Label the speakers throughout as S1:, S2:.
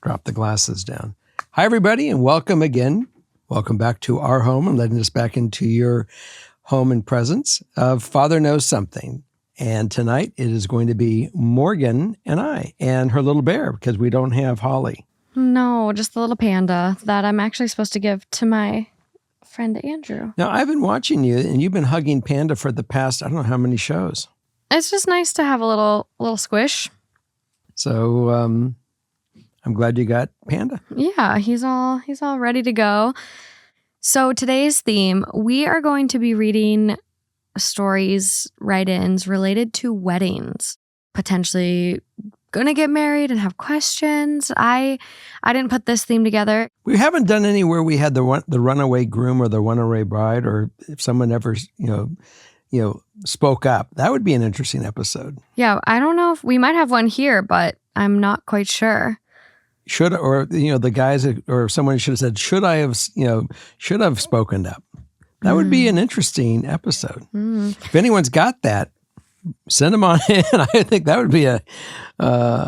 S1: Drop the glasses down. Hi, everybody, and welcome again. Welcome back to our home and letting us back into your home and presence of Father Knows Something. And tonight it is going to be Morgan and I and her little bear because we don't have Holly.
S2: No, just the little panda that I'm actually supposed to give to my friend Andrew.
S1: Now, I've been watching you and you've been hugging Panda for the past, I don't know how many shows.
S2: It's just nice to have a little squish.
S1: So I'm glad you got Panda.
S2: Yeah, he's all ready to go. So today's theme, we are going to be reading stories, write-ins related to weddings, potentially gonna get married and have questions. I didn't put this theme together.
S1: We haven't done any where we had the runaway groom or the runaway bride, or if someone ever spoke up. That would be an interesting episode.
S2: Yeah, I don't know if we might have one here, but I'm not quite sure.
S1: The guys or someone should have said, should I have spoken up? That would be an interesting episode. If anyone's got that, send them on in. I think that would be a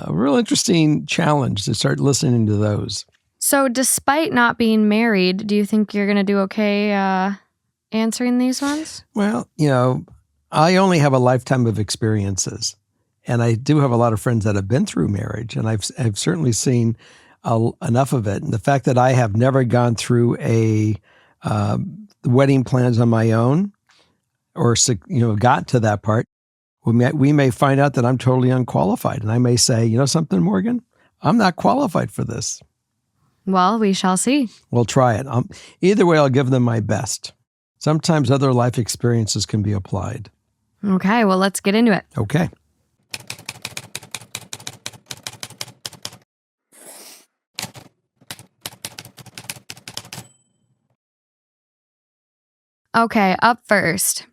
S1: real interesting challenge to start listening to those.
S2: So despite not being married, do you think you're going to do okay answering these ones?
S1: Well, I only have a lifetime of experiences. And I do have a lot of friends that have been through marriage, and I've certainly seen enough of it. And the fact that I have never gone through a wedding plans on my own, or got to that part, we may find out that I'm totally unqualified, and I may say, you know something, Morgan, I'm not qualified for this.
S2: Well, we shall see.
S1: We'll try it. Either way, I'll give them my best. Sometimes other life experiences can be applied.
S2: Okay, well, let's get into it.
S1: Okay.
S2: Okay, up first.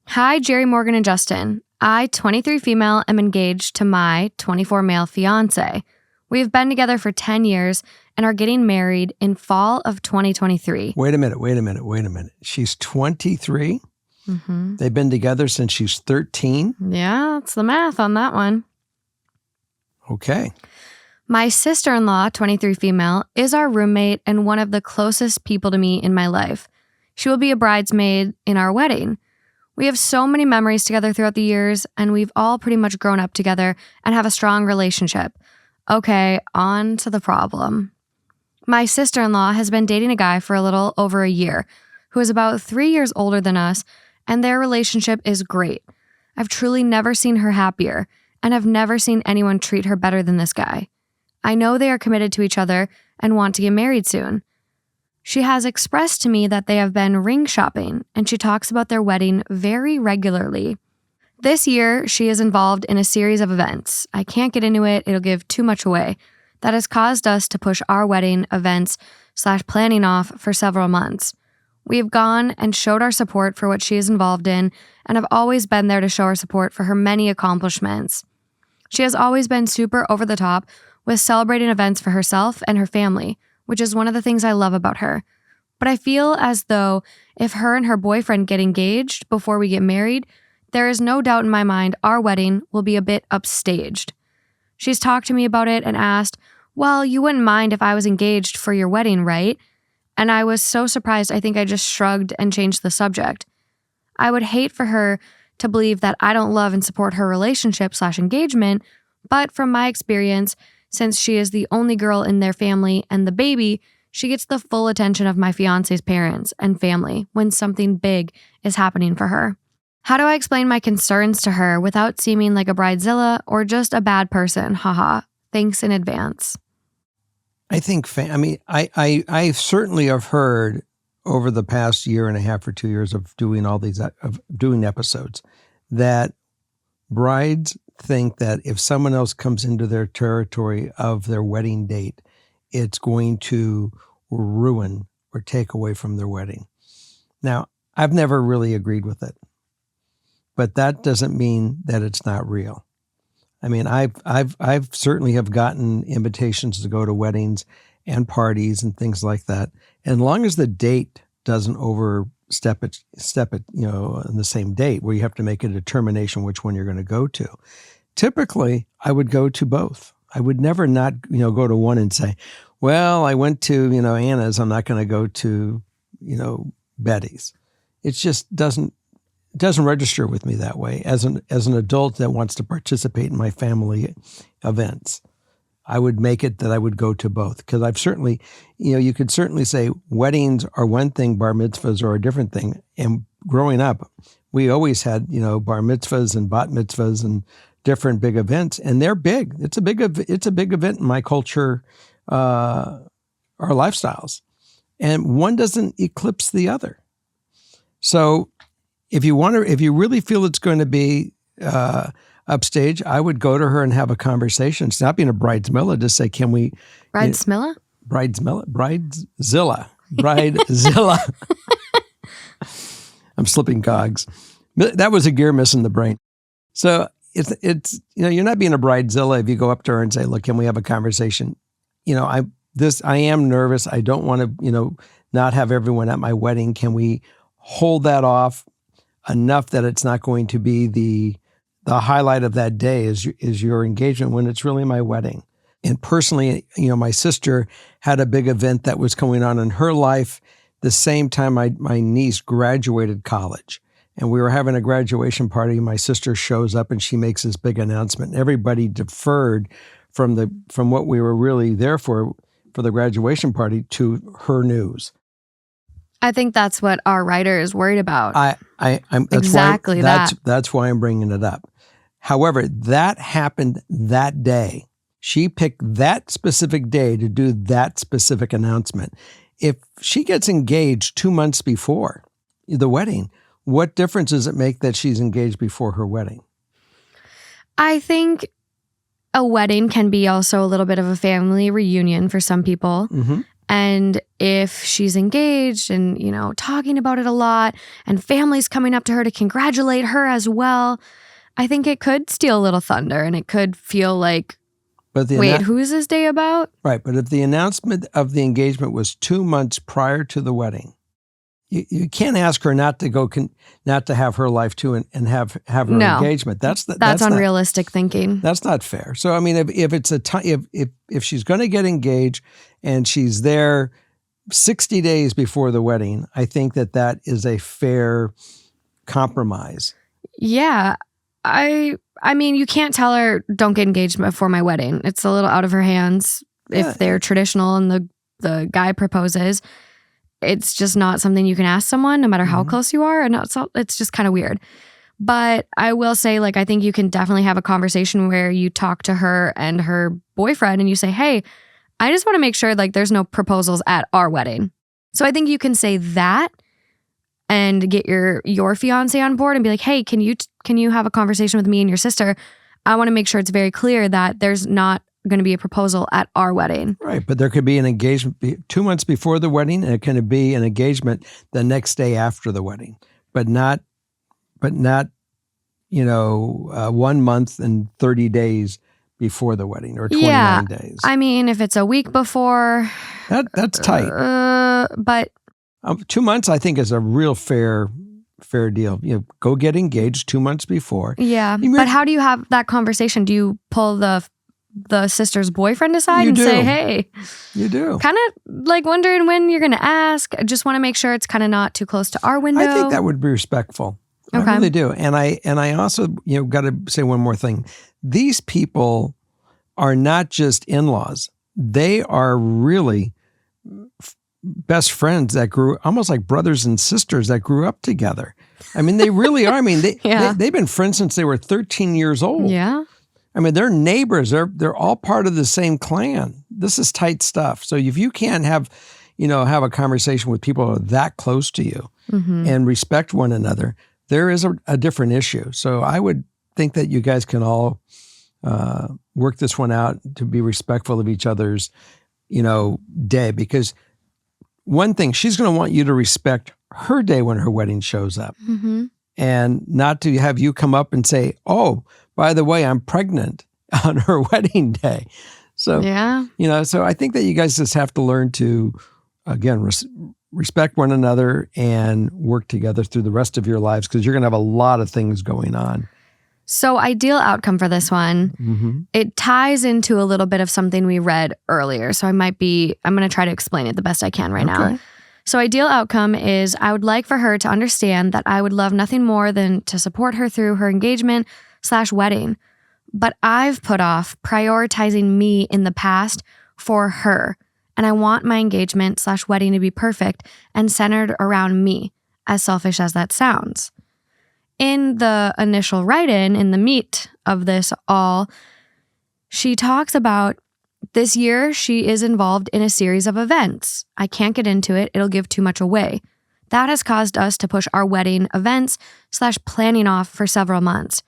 S2: Hi, Jerry, Morgan, and Justin. I, 23 female, am engaged to my 24 male fiance. We have been together for 10 years and are getting married in fall of 2023.
S1: Wait a minute. She's 23?
S2: Mm-hmm.
S1: They've been together since she's 13?
S2: Yeah, that's the math on that one.
S1: Okay.
S2: My sister-in-law, 23 female, is our roommate and one of the closest people to me in my life. She will be a bridesmaid in our wedding. We have so many memories together throughout the years, and we've all pretty much grown up together and have a strong relationship. Okay, on to the problem. My sister-in-law has been dating a guy for a little over a year, who is about 3 years older than us, and their relationship is great. I've truly never seen her happier, and have never seen anyone treat her better than this guy. I know they are committed to each other and want to get married soon. She has expressed to me that they have been ring shopping, and she talks about their wedding very regularly. This year, she is involved in a series of events. I can't get into it, it'll give too much away. That has caused us to push our wedding events / planning off for several months. We have gone and showed our support for what she is involved in, and have always been there to show our support for her many accomplishments. She has always been super over the top with celebrating events for herself and her family, which is one of the things I love about her. But I feel as though if her and her boyfriend get engaged before we get married, there is no doubt in my mind our wedding will be a bit upstaged. She's talked to me about it and asked, well, you wouldn't mind if I was engaged for your wedding, right? And I was so surprised I think I just shrugged and changed the subject. I would hate for her to believe that I don't love and support her relationship / engagement, but from my experience, since she is the only girl in their family and the baby, she gets the full attention of my fiance's parents and family when something big is happening for her. How do I explain my concerns to her without seeming like a bridezilla or just a bad person? Haha. Thanks in advance.
S1: I think, I certainly have heard over the past year and a half or 2 years of doing doing episodes that brides think that if someone else comes into their territory of their wedding date, it's going to ruin or take away from their wedding. Now, I've never really agreed with it, but that doesn't mean that it's not real. I mean, I've certainly have gotten invitations to go to weddings and parties and things like that. And as long as the date doesn't overstep it, on the same date where you have to make a determination which one you're going to go to. Typically, I would go to both. I would never not, go to one and say, well, I went to, Anna's. I'm not going to go to, Betty's. It just doesn't register with me that way. As an adult that wants to participate in my family events, I would make it that I would go to both, because I've certainly, you could certainly say weddings are one thing, bar mitzvahs are a different thing. And growing up, we always had, bar mitzvahs and bat mitzvahs and different big events, and they're big. It's a big event in my culture, our lifestyles, and one doesn't eclipse the other. So if you really feel it's going to be upstage, I would go to her and have a conversation. It's not being a bridezilla, just say, can we...
S2: Bridezilla?
S1: Bridezilla. I'm slipping cogs. That was a gear missing the brain. So it's you're not being a bridezilla if you go up to her and say, look, can we have a conversation? I am nervous. I don't want to, not have everyone at my wedding. Can we hold that off enough that it's not going to be the highlight of that day is your engagement, when it's really my wedding? And personally, my sister had a big event that was going on in her life the same time my niece graduated college. And we were having a graduation party. My sister shows up and she makes this big announcement. Everybody deferred from what we were really there for the graduation party to her news.
S2: I think that's what our writer is worried about.
S1: I'm
S2: exactly that.
S1: That's why I'm bringing it up. However, that happened that day. She picked that specific day to do that specific announcement. If she gets engaged 2 months before the wedding, what difference does it make that she's engaged before her wedding?
S2: I think a wedding can be also a little bit of a family reunion for some people.
S1: Mm-hmm.
S2: And if she's engaged and, talking about it a lot and families coming up to her to congratulate her as well, I think it could steal a little thunder and it could feel like, wait, who is this day about?
S1: Right. But if the announcement of the engagement was 2 months prior to the wedding, you can't ask her not to go, not to have her life too and have her engagement. That's
S2: unrealistic thinking.
S1: That's not fair. So I mean, if it's if she's going to get engaged and she's there 60 days before the wedding, I think that is a fair compromise.
S2: Yeah, I mean, you can't tell her don't get engaged before my wedding. It's a little out of her hands if they're traditional and the guy proposes. It's just not something you can ask someone, no matter how close you are. And it's just kind of weird. But I will say, I think you can definitely have a conversation where you talk to her and her boyfriend and you say, hey, I just want to make sure there's no proposals at our wedding. So I think you can say that and get your fiance on board and be like, hey, can you have a conversation with me and your sister? I want to make sure it's very clear that there's not going to be a proposal at our wedding.
S1: Right, but there could be an engagement 2 months before the wedding, and it can be an engagement the next day after the wedding, but not 1 month and 30 days before the wedding, or 29 days.
S2: I mean, if it's a week before,
S1: that's tight.
S2: But
S1: 2 months, I think, is a real fair deal. Go get engaged 2 months before.
S2: Yeah, but how do you have that conversation? Do you pull the sister's boyfriend aside and say, hey,
S1: you do.
S2: Kind of wondering when you're going to ask. I just want to make sure it's kind of not too close to our window.
S1: I think that would be respectful. Okay. I really do. And I also, got to say one more thing. These people are not just in-laws. They are really best friends that grew almost like brothers and sisters that grew up together. I mean, they really are. I mean, they've been friends since they were 13 years old.
S2: Yeah.
S1: I mean, they're neighbors. They're all part of the same clan. This is tight stuff. So if you can't have a conversation with people who are that close to you and respect one another, there is a different issue. So I would think that you guys can all work this one out to be respectful of each other's, day. Because one thing, she's going to want you to respect her day when her wedding shows up, and not to have you come up and say, oh, by the way, I'm pregnant on her wedding day. So, so I think that you guys just have to learn to, again, respect one another and work together through the rest of your lives, because you're going to have a lot of things going on.
S2: So ideal outcome for this one, it ties into a little bit of something we read earlier. So I'm going to try to explain it the best I can right now. So ideal outcome is I would like for her to understand that I would love nothing more than to support her through her engagement/wedding. But I've put off prioritizing me in the past for her. And I want my engagement/wedding to be perfect and centered around me, as selfish as that sounds. In the initial write-in, in the meat of this all, she talks about this year she is involved in a series of events. I can't get into it. It'll give too much away. That has caused us to push our wedding events/planning off for several months.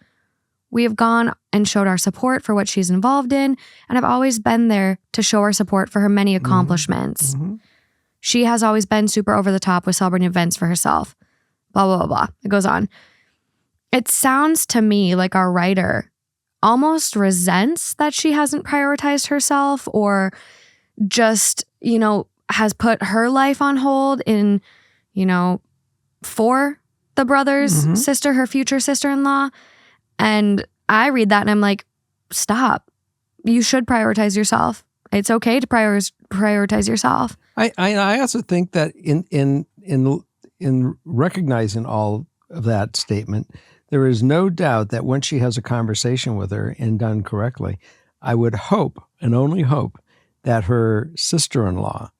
S2: We have gone and showed our support for what she's involved in, and I've always been there to show our support for her many accomplishments. She has always been super over the top with celebrating events for herself. Blah, blah, blah, blah. It goes on. It sounds to me like our writer almost resents that she hasn't prioritized herself or just, has put her life on hold for the brother's sister, her future sister-in-law. And I read that and I'm like, stop. You should prioritize yourself. It's okay to prioritize yourself.
S1: I also think that in recognizing all of that statement, there is no doubt that once she has a conversation with her and done correctly, I would hope and only hope that her sister-in-law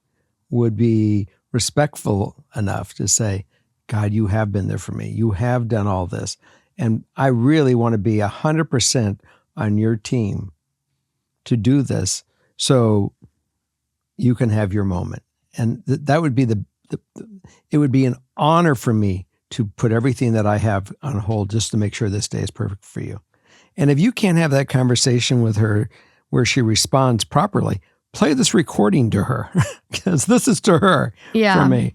S1: would be respectful enough to say, God, you have been there for me. You have done all this. And I really want to be 100% on your team to do this so you can have your moment. And that would be it would be an honor for me to put everything that I have on hold just to make sure this day is perfect for you. And if you can't have that conversation with her where she responds properly, play this recording to her because this is to her for me.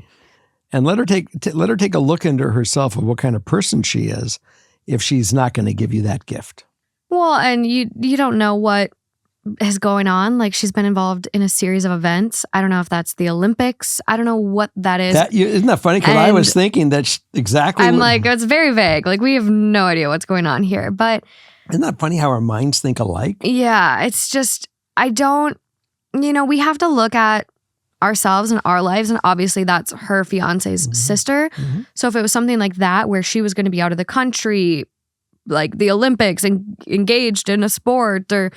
S1: And let her take a look into herself of what kind of person she is if she's not going to give you that gift.
S2: Well, and you don't know what is going on. Like she's been involved in a series of events. I don't know if that's the Olympics. I don't know what that is.
S1: Isn't that funny? Because I was thinking that exactly.
S2: I'm like, it's very vague. Like we have no idea what's going on here. But
S1: isn't that funny how our minds think alike?
S2: Yeah, it's just, we have to look at ourselves and our lives. And obviously that's her fiance's sister. So if it was something like that, where she was going to be out of the country, like the Olympics and engaged in a sport or,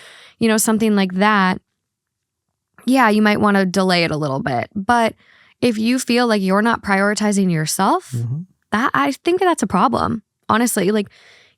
S2: something like that, yeah, you might want to delay it a little bit. But if you feel like you're not prioritizing yourself, I think that's a problem. Honestly, like,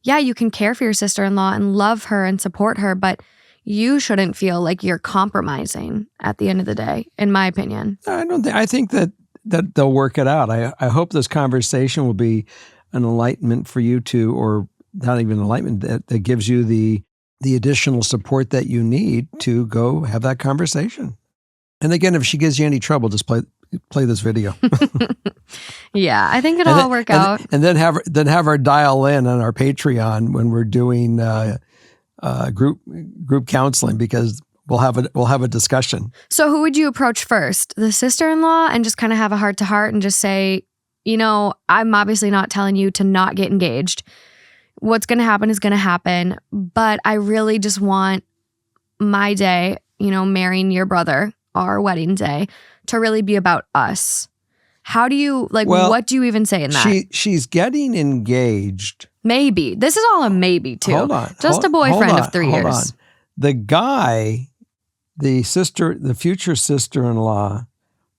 S2: yeah, you can care for your sister-in-law and love her and support her, but you shouldn't feel like you're compromising at the end of the day, in my opinion.
S1: I think that they'll work it out. I hope this conversation will be an enlightenment for you to, or not even enlightenment, that gives you the additional support that you need to go have that conversation. And again, if she gives you any trouble, just play this video.
S2: Yeah, I think it'll all work out.
S1: And then have her dial in on our Patreon when we're doing group counseling, because we'll have a discussion. So
S2: who would you approach first? The sister-in-law, and just kind of have a heart-to-heart and just say, I'm obviously not telling you to not get engaged. What's going to happen is going to happen, but I really just want my day, marrying your brother, our wedding day, to really be about us. How do you, what do you even say in that?
S1: She's getting engaged.
S2: Maybe. This is all a maybe, too.
S1: Hold on.
S2: Just a boyfriend of 3 years.
S1: Hold on. The guy, the future sister-in-law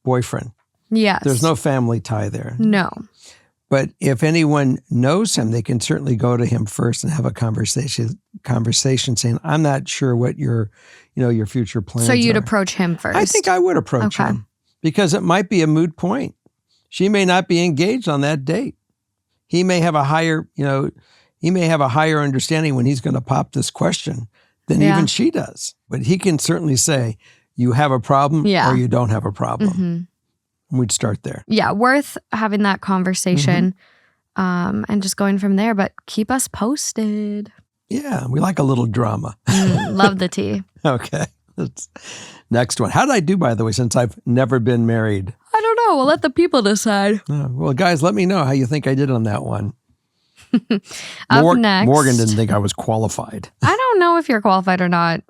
S1: boyfriend.
S2: Yes.
S1: There's no family tie there.
S2: No.
S1: But if anyone knows him, they can certainly go to him first and have a conversation saying, I'm not sure what your future plans are.
S2: So you'd approach him first?
S1: I think I would approach him, because it might be a moot point. She may not be engaged on that date. He may have a higher understanding when he's going to pop this question than even she does. But he can certainly say, you have a problem or you don't have a problem. We'd start there. Yeah,
S2: worth having that conversation and just going from there. But keep us posted.
S1: Yeah, we like a little drama.
S2: Love the tea.
S1: Okay. Next one. How did I do, by the way, since I've never been married?
S2: I don't know. We'll let the people decide.
S1: Well, guys, let me know how you think I did on that one.
S2: Up next.
S1: Morgan didn't think I was qualified.
S2: I don't know if you're qualified or not.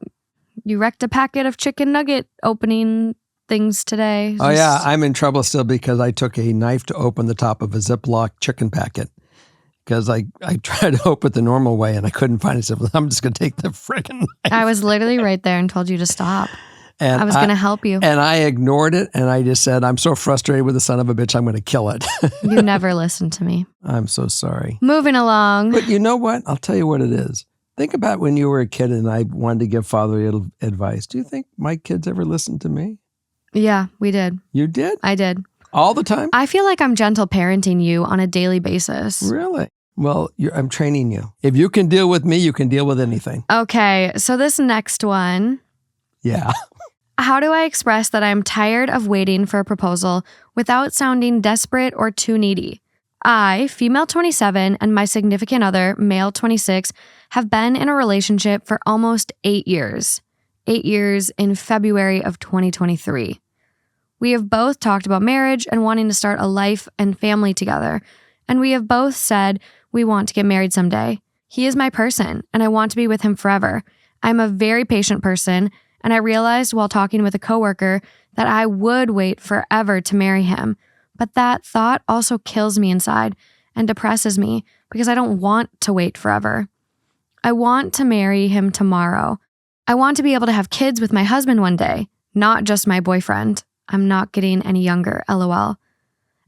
S2: You wrecked a packet of chicken nugget opening things today.
S1: Oh, yeah. I'm in trouble still because I took a knife to open the top of a Ziploc chicken packet because I tried to open it the normal way and I couldn't find it. So I'm just going to take the freaking knife.
S2: I was literally right there and told you to stop.
S1: And
S2: I was going to help you.
S1: And I ignored it. And I just said, I'm so frustrated with the son of a bitch, I'm going to kill it.
S2: You never listened to me.
S1: I'm so sorry.
S2: Moving along.
S1: But you know what? I'll tell you what it is. Think about when you were a kid and I wanted to give fatherly advice. Do you think my kids ever listened to me?
S2: Yeah, we did.
S1: You did?
S2: I did.
S1: All the time?
S2: I feel like I'm gentle parenting you on a daily basis.
S1: Really? Well, I'm training you. If you can deal with me, you can deal with anything.
S2: Okay, so this next one.
S1: Yeah.
S2: How do I express that I'm tired of waiting for a proposal without sounding desperate or too needy? I, female 27, and my significant other, male 26, have been in a relationship for almost 8 years. 8 years in February of 2023. We have both talked about marriage and wanting to start a life and family together, and we have both said we want to get married someday. He is my person, and I want to be with him forever. I'm a very patient person, and I realized while talking with a coworker that I would wait forever to marry him. But that thought also kills me inside and depresses me because I don't want to wait forever. I want to marry him tomorrow. I want to be able to have kids with my husband one day, not just my boyfriend. I'm not getting any younger, LOL.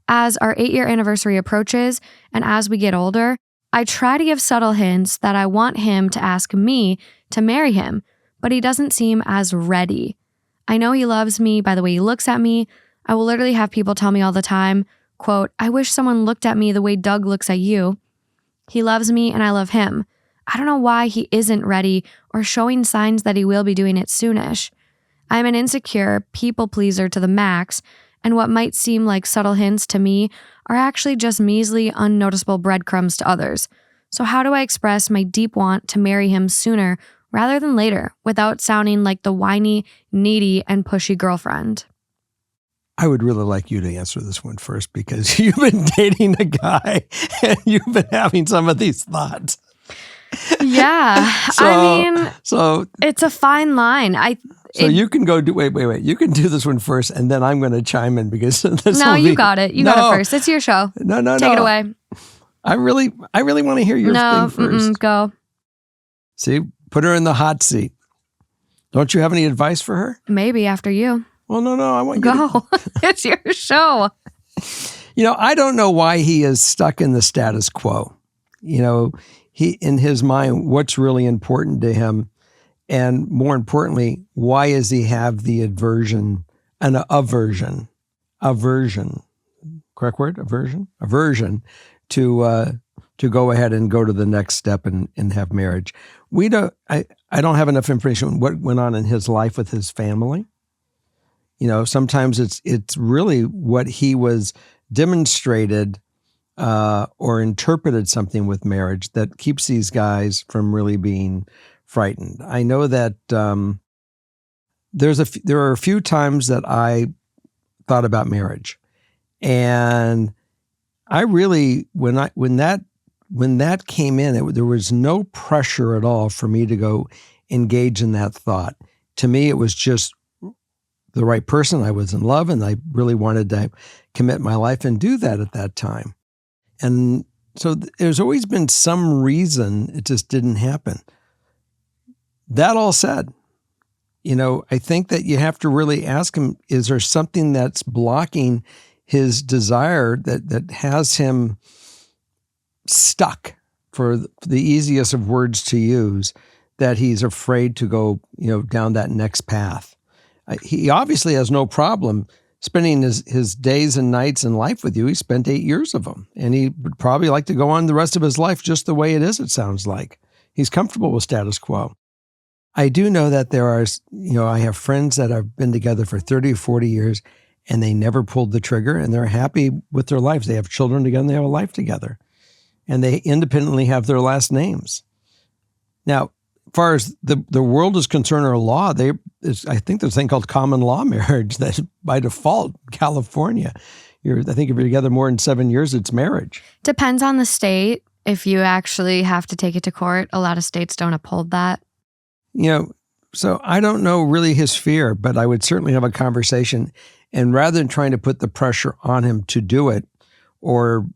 S2: As our 8-year anniversary approaches and as we get older, I try to give subtle hints that I want him to ask me to marry him, but he doesn't seem as ready. I know he loves me by the way he looks at me. I will literally have people tell me all the time, quote, I wish someone looked at me the way Doug looks at you. He loves me and I love him. I don't know why he isn't ready or showing signs that he will be doing it soonish. I'm an insecure people pleaser to the max, and what might seem like subtle hints to me are actually just measly, unnoticeable breadcrumbs to others. So how do I express my deep want to marry him sooner rather than later without sounding like the whiny, needy, and pushy girlfriend?
S1: I would really like you to answer this one first because you've been dating a guy and you've been having some of these thoughts.
S2: Yeah. So it's a fine line.
S1: You can go do, wait. You can do this one first and then I'm going to chime in because this
S2: No, you got it. You got it first. It's your show.
S1: No.
S2: Take it away.
S1: I really want to hear your thing first.
S2: Go.
S1: See, put her in the hot seat. Don't you have any advice for her?
S2: Maybe after you.
S1: Well, no, I want you
S2: Go. It's your show.
S1: I don't know why he is stuck in the status quo. He, in his mind, what's really important to him, and more importantly, why does he have the aversion, correct word, aversion to go ahead and go to the next step and have marriage. I don't have enough information on what went on in his life with his family. Sometimes it's really what he was demonstrated or interpreted something with marriage that keeps these guys from really being frightened. I know that there are a few times that I thought about marriage, and I really when that came in, there was no pressure at all for me to go engage in that thought. To me, it was just the right person. I was in love and I really wanted to commit my life and do that at that time. And so there's always been some reason it just didn't happen. That all said, I think that you have to really ask him, is there something that's blocking his desire that has him stuck, for the easiest of words to use, that he's afraid to go, down that next path? He obviously has no problem spending his days and nights in life with you. He spent 8 years of them, and he would probably like to go on the rest of his life just the way it is, it sounds like. He's comfortable with status quo. I do know that there are, I have friends that have been together for 30 or 40 years, and they never pulled the trigger, and they're happy with their lives. They have children together, and they have a life together, and they independently have their last names. As far as the world is concerned, or law, I think there's a thing called common law marriage that by default, California, I think if you're together more than 7 years, it's marriage.
S2: Depends on the state. if you actually have to take it to court, a lot of states don't uphold that.
S1: So I don't know really his fear, but I would certainly have a conversation. And rather than trying to put the pressure on him to do it or,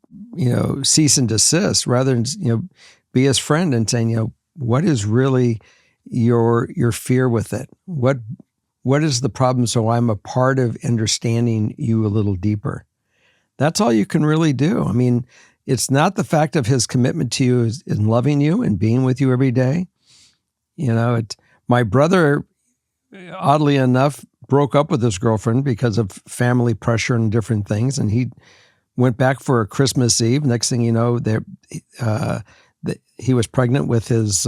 S1: cease and desist, rather than, be his friend and saying, what is really your fear with it? What is the problem? So I'm a part of understanding you a little deeper. That's all you can really do. I mean, it's not the fact of his commitment to you in loving you and being with you every day. My brother, oddly enough, broke up with his girlfriend because of family pressure and different things. And he went back for a Christmas Eve. Next thing you know, he was pregnant with his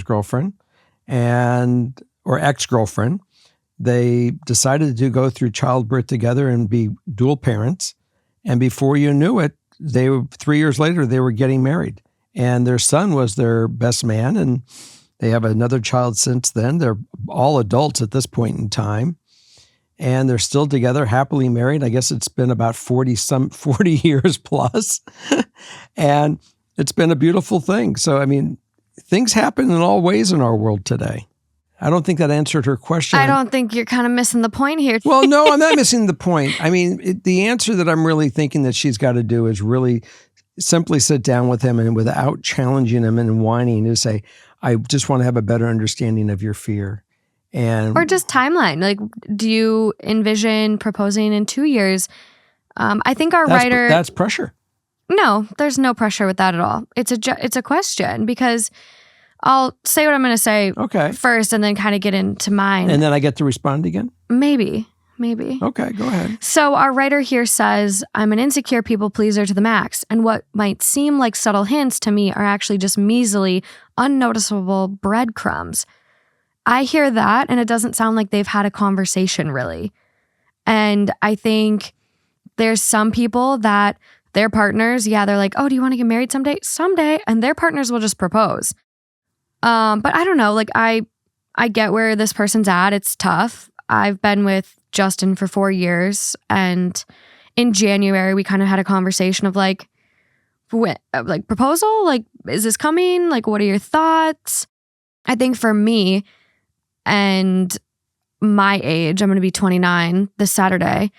S1: girlfriend or ex-girlfriend. They decided to go through childbirth together and be dual parents. And before you knew it, 3 years later, they were getting married. And their son was their best man. And they have another child since then. They're all adults at this point in time. And they're still together, happily married. I guess it's been about 40 years plus. And it's been a beautiful thing. So, I mean, things happen in all ways in our world today. I don't think that answered her question.
S2: I don't think you're kind of missing the point here.
S1: Well, no, I'm not missing the point. I mean, the answer that I'm really thinking that she's got to do is really simply sit down with him and without challenging him and whining to say, I just want to have a better understanding of your fear.
S2: Or just timeline. Like, do you envision proposing in 2 years? I think writer...
S1: That's pressure.
S2: No, there's no pressure with that at all. It's a question because I'll say what I'm going to say first and then kind of get into mine.
S1: And then I get to respond again?
S2: Maybe.
S1: Okay, go ahead.
S2: So our writer here says, I'm an insecure people pleaser to the max. And what might seem like subtle hints to me are actually just measly, unnoticeable breadcrumbs. I hear that, and it doesn't sound like they've had a conversation really. And I think there's some people that their partners, they're like, oh, do you want to get married someday? Someday. And their partners will just propose. But I don't know, like I get where this person's at. It's tough. I've been with Justin for 4 years. And in January, we kind of had a conversation of like proposal? Like, is this coming? Like, what are your thoughts? I think for me and my age, I'm going to be 29 this Saturday.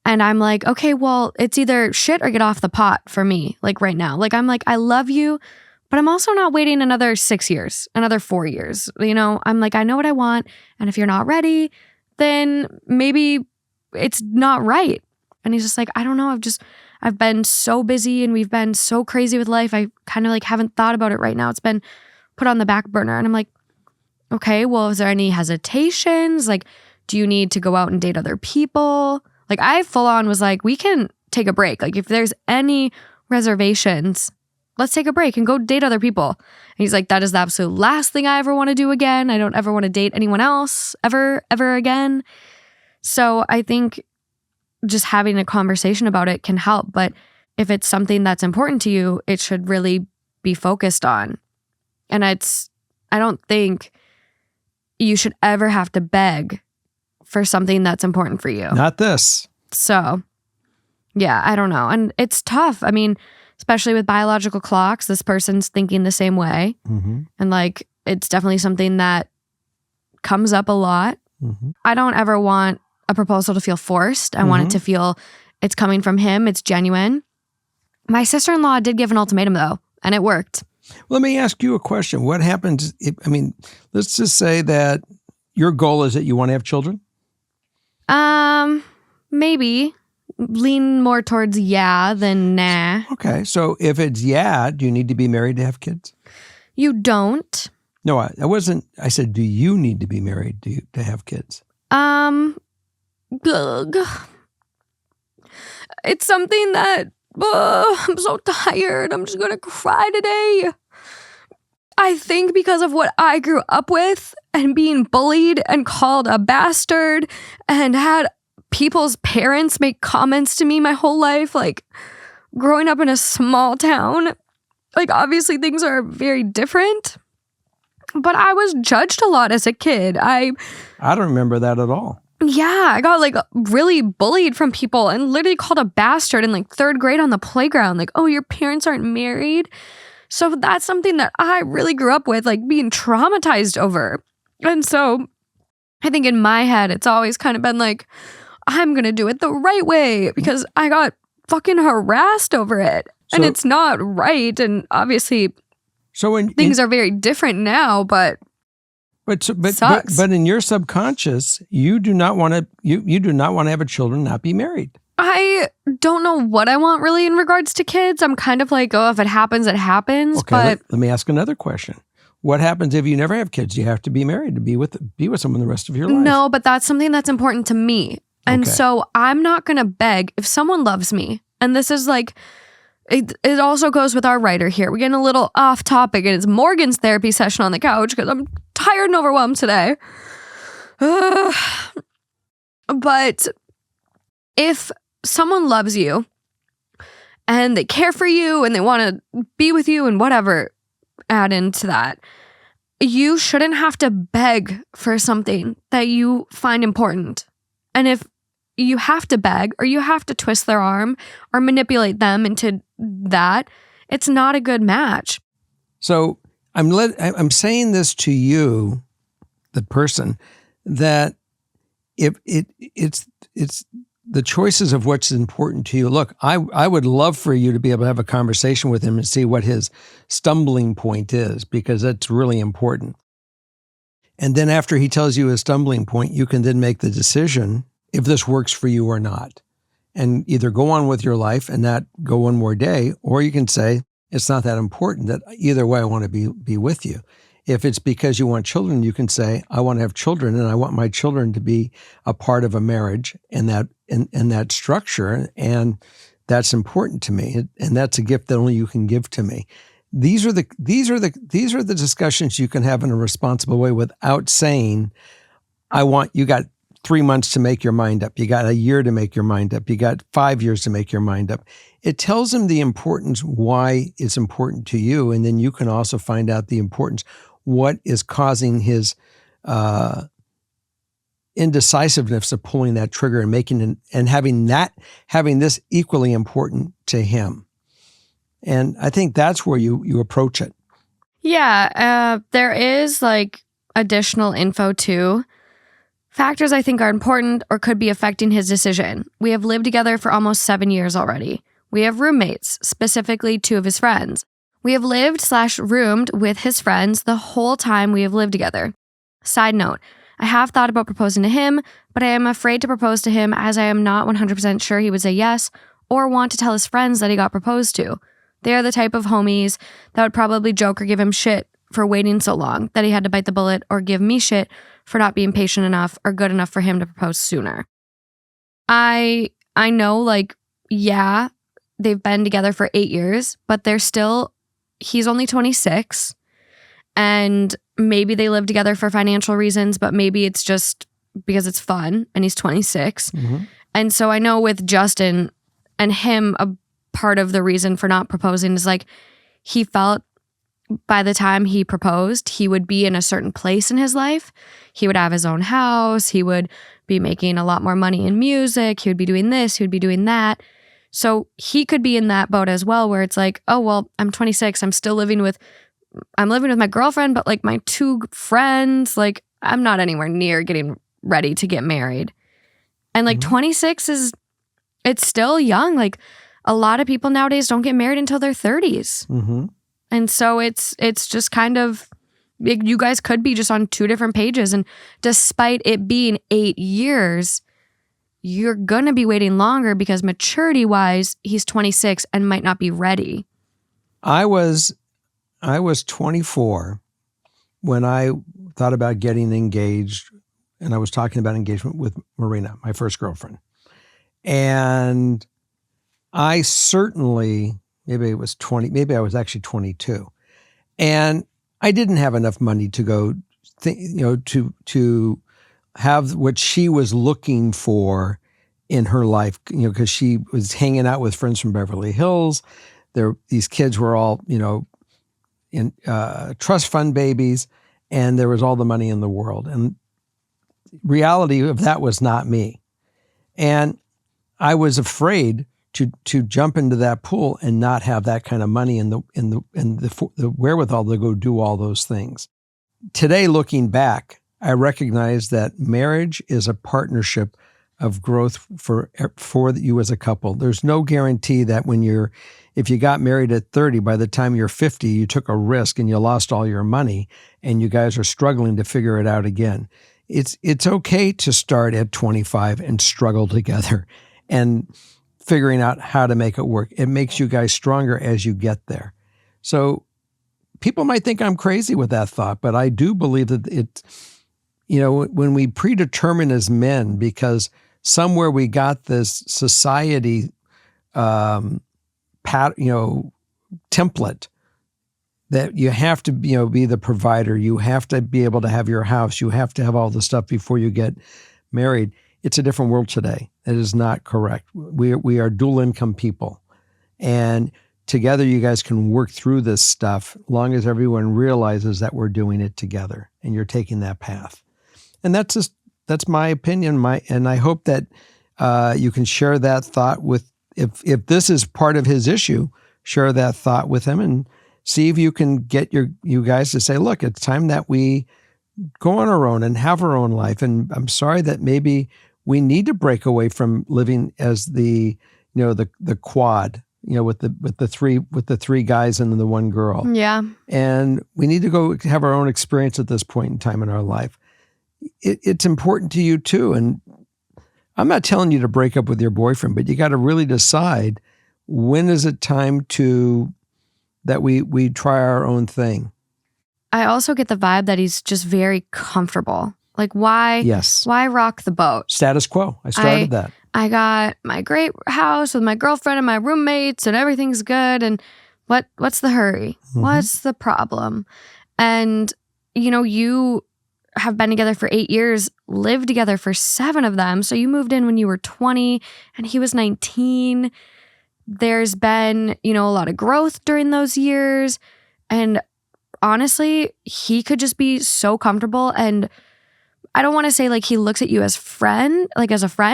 S2: And I'm like, okay, well, it's either shit or get off the pot for me, like right now. Like, I'm like, I love you, but I'm also not waiting another 6 years, another 4 years. I'm like, I know what I want. And if you're not ready, then maybe it's not right. And he's just like, I don't know. I've been so busy and we've been so crazy with life. I kind of like haven't thought about it right now. It's been put on the back burner. And I'm like, okay, well, is there any hesitations? Like, do you need to go out and date other people? Like, I full on was like, we can take a break. Like, if there's any reservations, let's take a break and go date other people. And he's like, that is the absolute last thing I ever want to do again. I don't ever want to date anyone else ever again. So I think just having a conversation about it can help. But if it's something that's important to you, it should really be focused on. And I don't think you should ever have to beg for something that's important for you.
S1: Not this.
S2: So, yeah, I don't know. And it's tough. I mean, especially with biological clocks, this person's thinking the same way. Mm-hmm. And like, it's definitely something that comes up a lot. Mm-hmm. I don't ever want a proposal to feel forced. I want it to feel it's coming from him. It's genuine. My sister-in-law did give an ultimatum though, and it worked.
S1: Let me ask you a question. What happens let's just say that your goal is that you want to have children?
S2: Maybe. Lean more towards yeah than nah.
S1: Okay. So if it's yeah, do you need to be married to have kids?
S2: You don't.
S1: No, I I said, do you need to be married to have kids?
S2: It's something that I'm so tired. I'm just going to cry today. I think because of what I grew up with and being bullied and called a bastard and had people's parents make comments to me my whole life, like growing up in a small town, like obviously things are very different, but I was judged a lot as a kid. I
S1: don't remember that at all.
S2: Yeah, I got like really bullied from people and literally called a bastard in like 3rd grade on the playground. Like, oh, your parents aren't married. So that's something that I really grew up with, like being traumatized over. And so I think in my head, it's always kind of been like, I'm going to do it the right way because I got fucking harassed over it. And it's not right. And obviously, things are very different now, but sucks.
S1: But in your subconscious, you do not want to you do not want to have a children not be married.
S2: I don't know what I want really in regards to kids. I'm kind of like, oh, if it happens, it happens.
S1: Okay,
S2: but
S1: let me ask another question. What happens if you never have kids? You have to be married to be with someone the rest of your life.
S2: No, but that's something that's important to me. And so I'm not going to beg if someone loves me. And this is like, it also goes with our writer here. We're getting a little off topic, and it's Morgan's therapy session on the couch because I'm tired and overwhelmed today. But if someone loves you and they care for you and they want to be with you and whatever, add into that, you shouldn't have to beg for something that you find important. And if you have to beg or you have to twist their arm or manipulate them into that, it's not a good match.
S1: So I'm saying this to you, the person, that if it's the choices of what's important to you. Look, I would love for you to be able to have a conversation with him and see what his stumbling point is, because that's really important. And then after he tells you his stumbling point, you can then make the decision if this works for you or not, and either go on with your life and not go one more day, or you can say, it's not that important, that either way I want to be with you. If it's because you want children, you can say, I want to have children and I want my children to be a part of a marriage and that structure. And that's important to me. And that's a gift that only you can give to me. These are the discussions you can have in a responsible way without saying, you got 3 months to make your mind up. You got a year to make your mind up. You got 5 years to make your mind up. It tells them the importance, why it's important to you. And then you can also find out the importance, what is causing his indecisiveness of pulling that trigger and making and having this equally important to him. And I think that's where you approach it.
S2: Yeah, there is like additional info too. Factors I think are important or could be affecting his decision. We have lived together for almost 7 years already. We have roommates, specifically 2 of his friends. We have lived/roomed with his friends the whole time we have lived together. Side note, I have thought about proposing to him, but I am afraid to propose to him as I am not 100% sure he would say yes or want to tell his friends that he got proposed to. They are the type of homies that would probably joke or give him shit for waiting so long that he had to bite the bullet, or give me shit for not being patient enough or good enough for him to propose sooner. I know, like, yeah, they've been together for 8 years, but he's only 26, and maybe they live together for financial reasons, but maybe it's just because it's fun and he's 26. Mm-hmm. And so I know with Justin and him, a part of the reason for not proposing is like, he felt by the time he proposed, he would be in a certain place in his life. He would have his own house. He would be making a lot more money in music. He would be doing this. He would be doing that. So he could be in that boat as well, where it's like, oh, well, I'm 26. I'm living with my girlfriend, but like my 2 friends, like I'm not anywhere near getting ready to get married. And like 26 it's still young. Like a lot of people nowadays don't get married until their 30s. Mm-hmm. And so it's just kind of, you guys could be just on 2 different pages. And despite it being 8 years, you're going to be waiting longer because maturity-wise, he's 26 and might not be ready.
S1: I was 24 when I thought about getting engaged, and I was talking about engagement with Marina, my first girlfriend. And I certainly, maybe I was actually 22. And I didn't have enough money to go, to have what she was looking for in her life, because she was hanging out with friends from Beverly Hills. These kids were all, in trust fund babies, and there was all the money in the world. And reality of that was not me. And I was afraid to jump into that pool and not have that kind of money and the wherewithal to go do all those things. Today, looking back, I recognize that marriage is a partnership of growth for you as a couple. There's no guarantee that if you got married at 30, by the time you're 50, you took a risk and you lost all your money and you guys are struggling to figure it out again. It's okay to start at 25 and struggle together and figuring out how to make it work. It makes you guys stronger as you get there. So people might think I'm crazy with that thought, but I do believe that when we predetermine as men, because somewhere we got this society template that you have to be the provider, you have to be able to have your house, you have to have all the stuff before you get married. It's a different world today. That is not correct. We are dual income people, and together you guys can work through this stuff, long as everyone realizes that we're doing it together and you're taking that path. And that's my opinion. And I hope that you can share that thought with, if this is part of his issue, share that thought with him and see if you can get you guys to say, look, it's time that we go on our own and have our own life. And I'm sorry that maybe we need to break away from living as the quad, with the three guys and the one girl.
S2: Yeah.
S1: And we need to go have our own experience at this point in time in our life. It's important to you too. And I'm not telling you to break up with your boyfriend, but you got to really decide, when is it time that we try our own thing.
S2: I also get the vibe that he's just very comfortable. Like, why?
S1: Yes.
S2: Why rock the boat?
S1: Status quo. I started that.
S2: I got my great house with my girlfriend and my roommates and everything's good. And what's the hurry? Mm-hmm. What's the problem? And, you have been together for 8 years, lived together for 7 of them. So you moved in when you were 20 and he was 19. There's been, a lot of growth during those years. And honestly, he could just be so comfortable. And I don't want to say like he looks at you as a friend,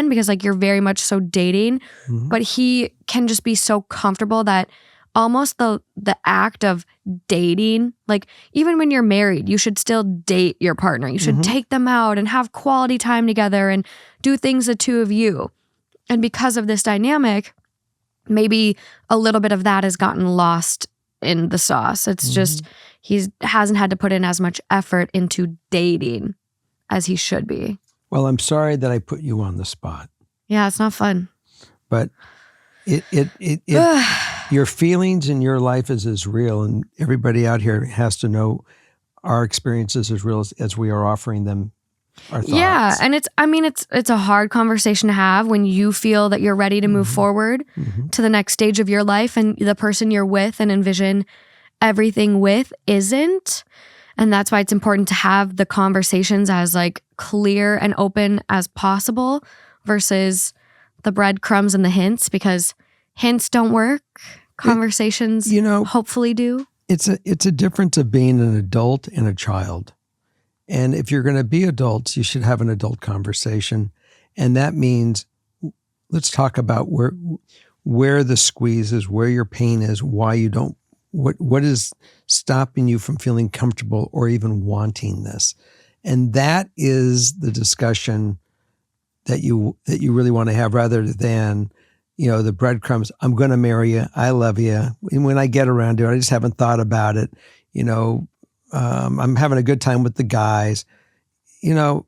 S2: because like you're very much so dating, mm-hmm. but he can just be so comfortable that almost the act of dating, like even when you're married, you should still date your partner. You should mm-hmm. take them out and have quality time together and do things the two of you. And because of this dynamic, maybe a little bit of that has gotten lost in the sauce. It's mm-hmm. just he hasn't had to put in as much effort into dating as he should be. Well,
S1: I'm sorry that I put you on the spot.
S2: Yeah, it's not fun.
S1: But your feelings in your life is as real, and everybody out here has to know our experiences as real as we are offering them our thoughts.
S2: Yeah, and it's a hard conversation to have when you feel that you're ready to move mm-hmm. forward mm-hmm. to the next stage of your life, and the person you're with and envision everything with isn't. And that's why it's important to have the conversations as like clear and open as possible versus the breadcrumbs and the hints, because hints don't work. Conversations hopefully do.
S1: It's a difference of being an adult and a child. And if you're going to be adults, you should have an adult conversation. And that means, let's talk about where the squeeze is, where your pain is, why you don't, what is stopping you from feeling comfortable or even wanting this. And that is the discussion that you really want to have, rather than, the breadcrumbs. I'm going to marry you. I love you. And when I get around to it, I just haven't thought about it. I'm having a good time with the guys. None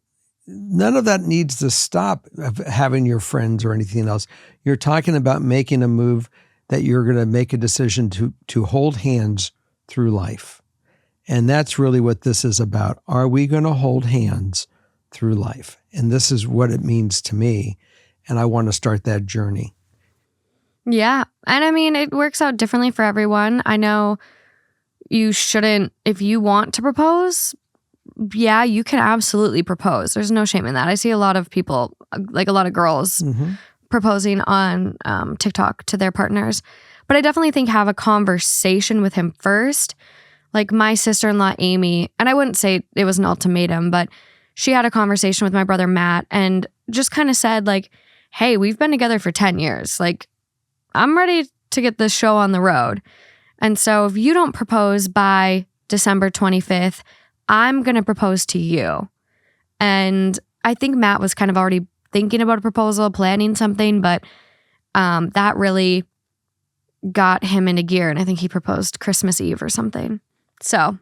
S1: of that needs to stop having your friends or anything else. You're talking about making a move that you're going to make a decision to hold hands through life. And that's really what this is about. Are we going to hold hands through life? And this is what it means to me. And I want to start that journey.
S2: Yeah. And it works out differently for everyone. I know you shouldn't, if you want to propose, yeah, you can absolutely propose. There's no shame in that. I see a lot of people, like a lot of girls, mm-hmm. proposing on TikTok to their partners. But I definitely think have a conversation with him first. Like my sister-in-law, Amy, and I wouldn't say it was an ultimatum, but she had a conversation with my brother, Matt, and just kind of said like, hey, we've been together for 10 years. Like, I'm ready to get this show on the road. And so if you don't propose by December 25th, I'm going to propose to you. And I think Matt was kind of already thinking about a proposal, planning something, but that really got him into gear. And I think he proposed Christmas Eve or something. So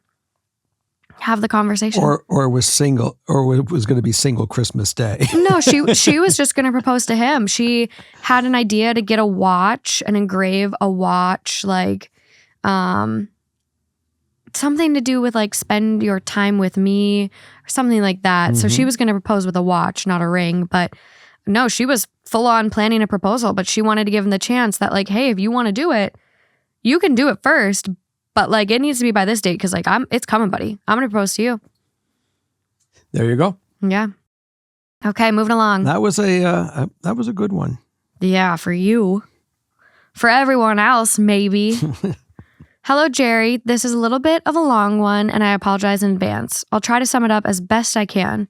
S2: have the conversation.
S1: Or was single, or it was going to be single Christmas Day.
S2: No, she was just going to propose to him. She had an idea to get a watch and engrave a watch, like something to do with like spend your time with me or something like that. So she was going to propose with a watch, not a ring. But no, she was full on planning a proposal, but she wanted to give him the chance that like, hey, if you want to do it, you can do it first. But like it needs to be by this date because like it's coming, buddy. I'm going to propose to you.
S1: There you go.
S2: Yeah. Okay, moving along.
S1: That was a good one.
S2: Yeah, for you. For everyone else, maybe. Hello, Jerry. This is a little bit of a long one, and I apologize in advance. I'll try to sum it up as best I can.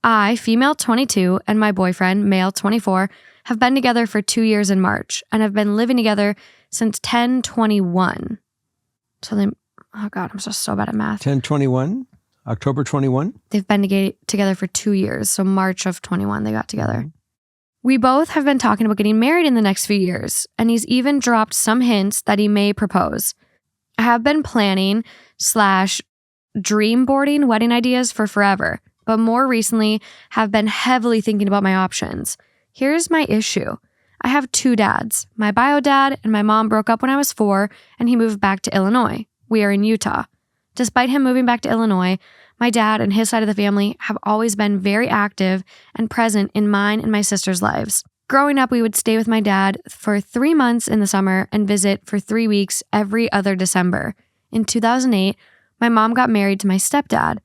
S2: I, female 22, and my boyfriend, male 24, have been together for 2 years in March and have been living together since 10/21. So they, oh God, I'm just so bad at math.
S1: 10/21, October 21.
S2: They've been together for 2 years. So March of 21, they got together. We both have been talking about getting married in the next few years, and he's even dropped some hints that he may propose. I have been planning / dream boarding wedding ideas for forever, but more recently have been heavily thinking about my options. Here's my issue. I have 2 dads. My bio dad and my mom broke up when I was 4, and he moved back to Illinois. We are in Utah. Despite him moving back to Illinois, my dad and his side of the family have always been very active and present in mine and my sister's lives. Growing up, we would stay with my dad for 3 months in the summer and visit for 3 weeks every other December. In 2008, my mom got married to my stepdad.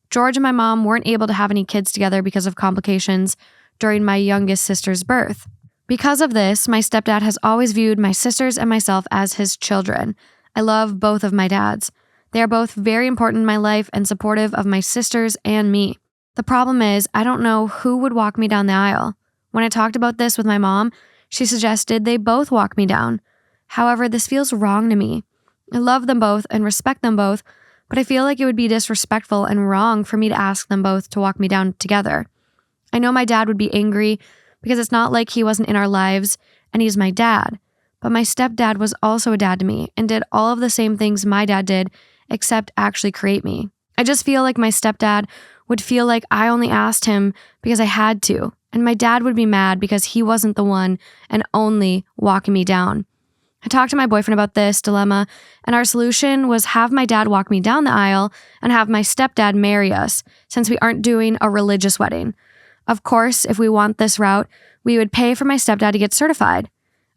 S2: George and my mom weren't able to have any kids together because of complications during my youngest sister's birth. Because of this, my stepdad has always viewed my sisters and myself as his children. I love both of my dads. They are both very important in my life and supportive of my sisters and me. The problem is, I don't know who would walk me down the aisle. When I talked about this with my mom, she suggested they both walk me down. However, this feels wrong to me. I love them both and respect them both, but I feel like it would be disrespectful and wrong for me to ask them both to walk me down together. I know my dad would be angry because it's not like he wasn't in our lives and he's my dad, but my stepdad was also a dad to me and did all of the same things my dad did except actually create me. I just feel like my stepdad would feel like I only asked him because I had to, and my dad would be mad because he wasn't the one and only walking me down. I talked to my boyfriend about this dilemma, and our solution was have my dad walk me down the aisle and have my stepdad marry us, since we aren't doing a religious wedding. Of course, if we want this route, we would pay for my stepdad to get certified.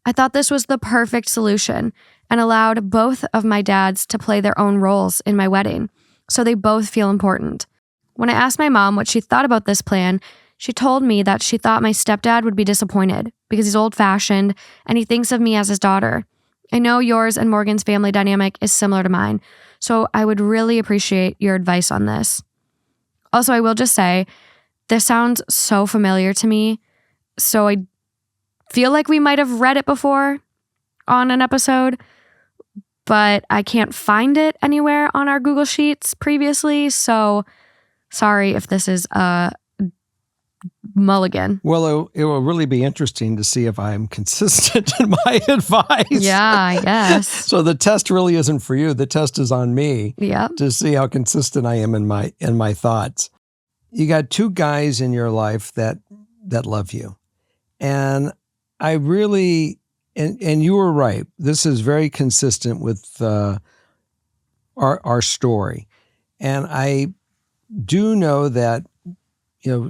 S2: I thought this was the perfect solution and allowed both of my dads to play their own roles in my wedding, so they both feel important. When I asked my mom what she thought about this plan, she told me that she thought my stepdad would be disappointed because he's old-fashioned and he thinks of me as his daughter. I know yours and Morgan's family dynamic is similar to mine, so I would really appreciate your advice on this. Also, I will just say, this sounds so familiar to me, so I feel like we might have read it before on an episode, but I can't find it anywhere on our Google Sheets previously, so sorry if this is a mulligan.
S1: Well, it will really be interesting to see if I'm consistent in my advice.
S2: Yeah, I guess.
S1: So the test really isn't for you. The test is on me.
S2: Yep.
S1: To see how consistent I am in my thoughts. You got 2 guys in your life that love you. And I really, and you were right. This is very consistent with our story. And I do know that,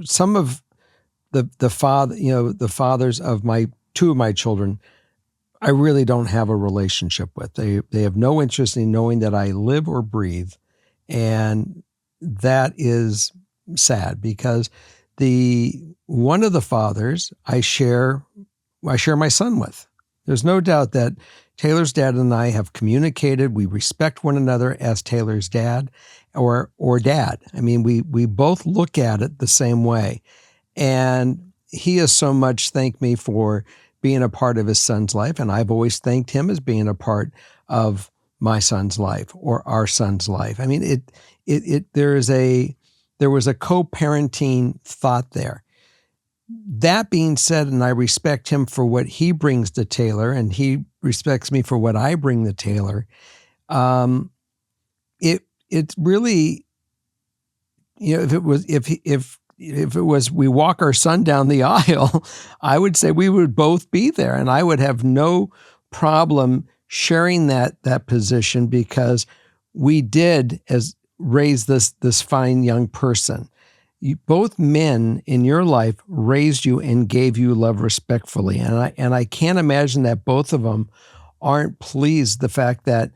S1: some of the fathers of 2 of my children, I really don't have a relationship with. They have no interest in knowing that I live or breathe. And that is sad because one of the fathers I share my son with. There's no doubt that Taylor's dad and I have communicated. We respect one another as Taylor's dad or dad. I mean, we both look at it the same way. And he has so much thanked me for being a part of his son's life, and I've always thanked him as being a part of my son's life or our son's life. I mean, there was a co-parenting thought there. That being said, and I respect him for what he brings to Taylor, and he respects me for what I bring to Taylor. It's really, if it was we walk our son down the aisle, I would say we would both be there, and I would have no problem sharing that position, because we did raise this fine young person. Both men in your life raised you and gave you love respectfully, and I can't imagine that both of them aren't pleased the fact that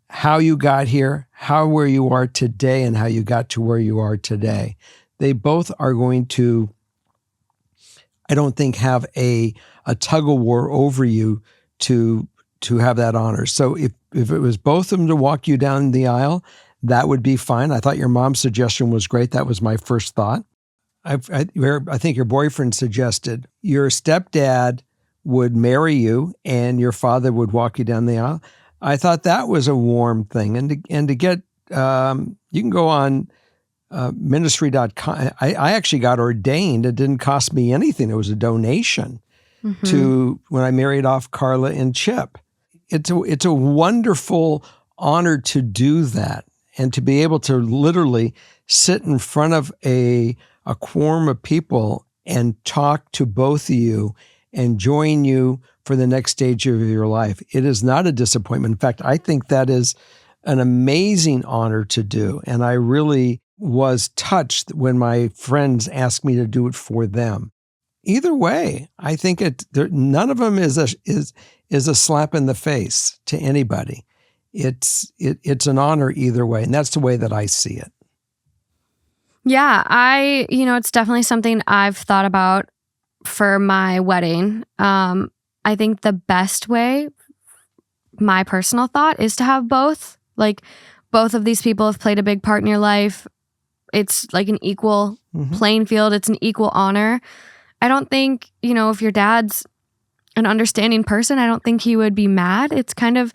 S1: how you got here, where you are today, and how you got to where you are today. They both are going to, I don't think, have a tug of war over you to have that honor. So if it was both of them to walk you down the aisle, that would be fine. I thought your mom's suggestion was great. That was my first thought. I think your boyfriend suggested your stepdad would marry you and your father would walk you down the aisle. I thought that was a warm thing. And to get, you can go on ministry.com. I actually got ordained. It didn't cost me anything. It was a donation to when I married off Carla and Chip. It's a wonderful honor to do that, and to be able to literally sit in front of a quorum of people and talk to both of you and join you for the next stage of your life. It is not a disappointment. In fact, I think that is an amazing honor to do. And I really was touched when my friends asked me to do it for them. Either way, I think none of them is a slap in the face to anybody. It's an honor either way, and that's the way that I see it.
S2: Yeah, it's definitely something I've thought about for my wedding. I think the best way, my personal thought, is to have both. Like, both of these people have played a big part in your life. It's like an equal playing field. It's an equal honor. I don't think, if your dad's an understanding person, I don't think he would be mad. It's kind of,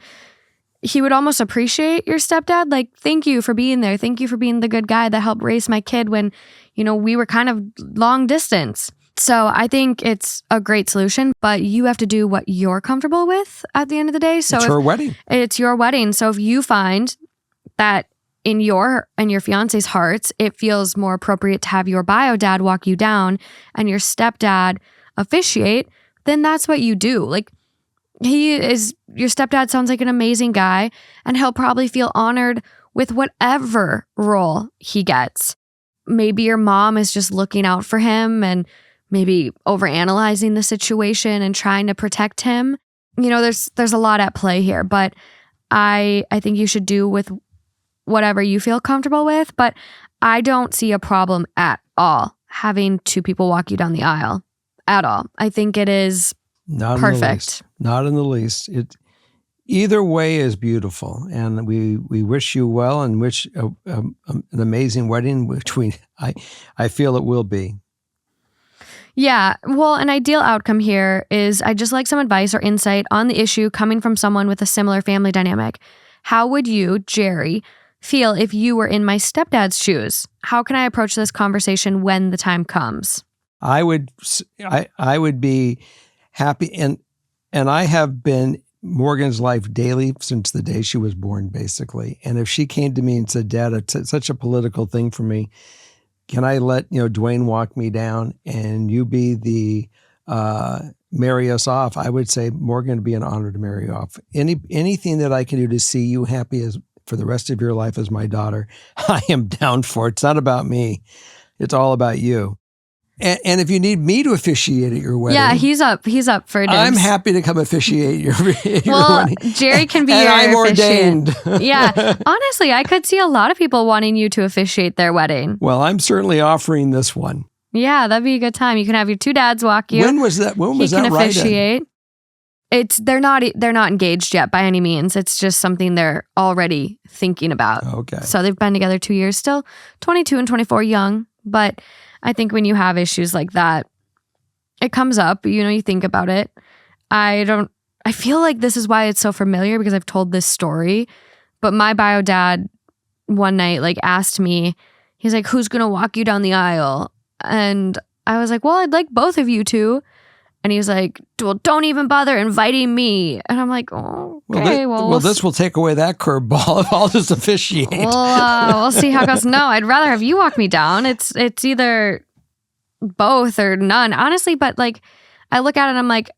S2: he would almost appreciate your stepdad. Like, thank you for being there. Thank you for being the good guy that helped raise my kid when, we were kind of long distance. So I think it's a great solution, but you have to do what you're comfortable with at the end of the day. So
S1: it's her wedding.
S2: It's your wedding. So if you find that in your and your fiance's hearts, it feels more appropriate to have your bio dad walk you down and your stepdad officiate, then that's what you do. Like, your stepdad sounds like an amazing guy, and he'll probably feel honored with whatever role he gets. Maybe your mom is just looking out for him and maybe overanalyzing the situation and trying to protect him. There's a lot at play here, but I think you should do with whatever you feel comfortable with. But I don't see a problem at all having two people walk you down the aisle at all. I think it is
S1: not
S2: perfect.
S1: Not in the least. Either way is beautiful, and we wish you well and wish an amazing wedding, which I feel it will be.
S2: Yeah, well, an ideal outcome here is I'd just like some advice or insight on the issue coming from someone with a similar family dynamic. How would you, Jerry, feel if you were in my stepdad's shoes? How can I approach this conversation when the time comes? I would
S1: be happy, and I have been Morgan's life daily since the day she was born, basically. And if she came to me and said, "Dad, it's such a political thing for me. Can I let Dwayne walk me down and you be the marry us off?" I would say, "Morgan, it'd be an honor to marry you off. Anything that I can do to see you happy as for the rest of your life as my daughter, I am down for. It's not about me. It's all about you." And if you need me to officiate at your wedding,
S2: yeah, he's up for dibs.
S1: I'm happy to come officiate your
S2: well,
S1: wedding.
S2: Jerry can be
S1: and
S2: your
S1: I'm
S2: officiant.
S1: ordained.
S2: Yeah, honestly, I could see a lot of people wanting you to officiate their wedding.
S1: Well, I'm certainly offering this one.
S2: Yeah, that'd be a good time. You can have your two dads walk you.
S1: When was that? When was that?
S2: He can officiate. They're not engaged yet by any means. It's just something they're already thinking about.
S1: Okay.
S2: So they've been together 2 years, still 22 and 24, young, but I think when you have issues like that, it comes up, you think about it. I feel like this is why it's so familiar because I've told this story. But my bio dad one night asked me, he's like, who's going to walk you down the aisle? And I was like, well, I'd like both of you to. And he was like, well, don't even bother inviting me. And I'm like, oh, okay,
S1: well, this will take away that curveball if I'll just officiate.
S2: We'll see how it goes. No, I'd rather have you walk me down. It's either both or none, honestly. But I look at it and I'm like,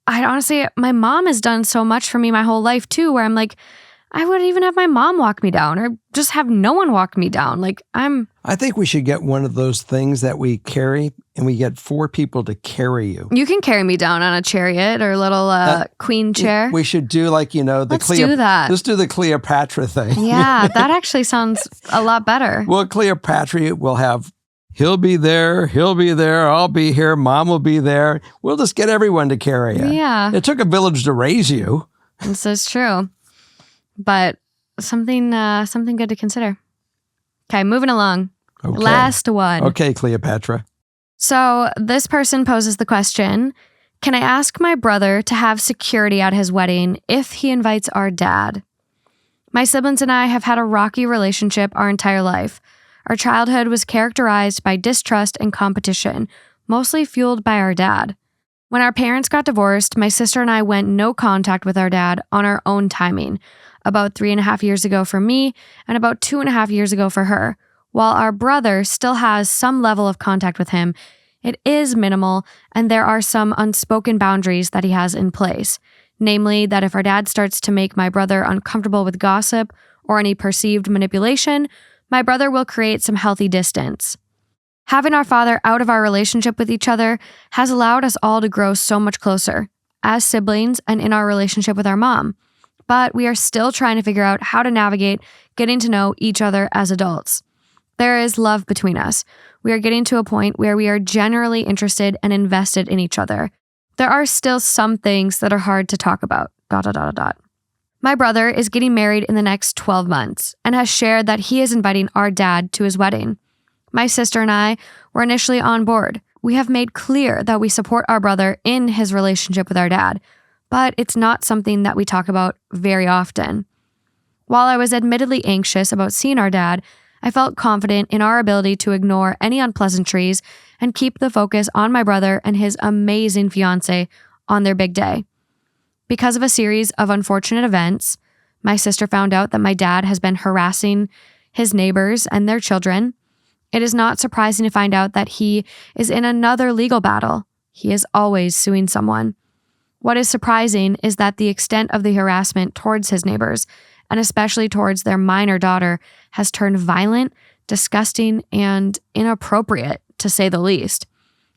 S2: my mom has done so much for me my whole life too, where I'm like, I would even have my mom walk me down or just have no one walk me down.
S1: I think we should get one of those things that we carry and we get 4 people to carry you.
S2: You can carry me down on a chariot or a little queen chair.
S1: We should do
S2: Let's do that.
S1: Let's do the Cleopatra thing.
S2: Yeah, that actually sounds a lot better.
S1: Well, Cleopatra will have, he'll be there, I'll be here, mom will be there. We'll just get everyone to carry you.
S2: Yeah.
S1: It took a village to raise you.
S2: This is true. But something good to consider. Okay, moving along.
S1: Okay.
S2: Last one.
S1: Okay, Cleopatra.
S2: So this person poses the question, can I ask my brother to have security at his wedding if he invites our dad? My siblings and I have had a rocky relationship our entire life. Our childhood was characterized by distrust and competition, mostly fueled by our dad. When our parents got divorced, my sister and I went no contact with our dad on our own timing, about 3.5 years ago for me and about 2.5 years ago for her. While our brother still has some level of contact with him, it is minimal and there are some unspoken boundaries that he has in place. Namely, that if our dad starts to make my brother uncomfortable with gossip or any perceived manipulation, my brother will create some healthy distance. Having our father out of our relationship with each other has allowed us all to grow so much closer, as siblings and in our relationship with our mom. But we are still trying to figure out how to navigate getting to know each other as adults. There is love between us. We are getting to a point where we are generally interested and invested in each other. There are still some things that are hard to talk about. ... My brother is getting married in the next 12 months and has shared that he is inviting our dad to his wedding. My sister and I were initially on board. We have made clear that we support our brother in his relationship with our dad, but it's not something that we talk about very often. While I was admittedly anxious about seeing our dad, I felt confident in our ability to ignore any unpleasantries and keep the focus on my brother and his amazing fiancée on their big day. Because of a series of unfortunate events, my sister found out that my dad has been harassing his neighbors and their children. It is not surprising to find out that he is in another legal battle. He is always suing someone. What is surprising is that the extent of the harassment towards his neighbors, and especially towards their minor daughter, has turned violent, disgusting, and inappropriate, to say the least.